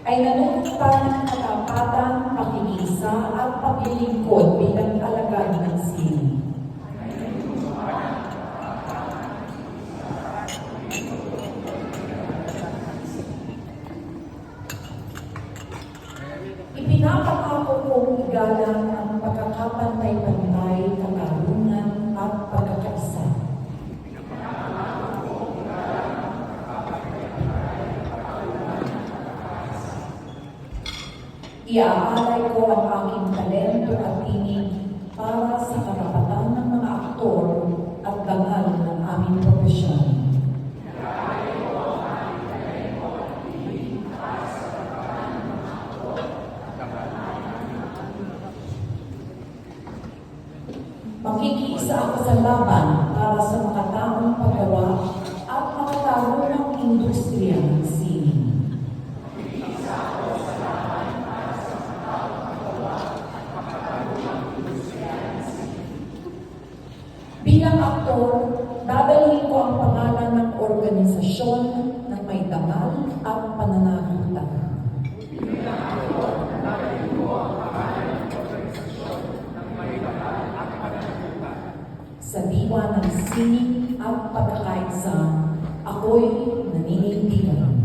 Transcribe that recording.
ay nanunumpa ng katapatan, pakikiisa at paglilingkod bilang alagad ng sini. Ipinapangako kong igalang ang pagkakapantay-pantay, katarungan at pagkakaisa. Iaalay ko ang aking talento at tinig para sa karapatan ng mga aktor at dangal ng aming propesyon. Makikiisa ako sa laban para sa makataong paggawa at makatarungang industriya ng sining. Bilang aktor, dadalhin ko ang pangalan ng organisasyon ng may dangal at pananagutan. Bilang aktor, dadalhin ko ang pangalan ng organisasyon ng may dangal at pananagutan. Sa diwa ng sining at pagkakaisa, ako'y naninindigan.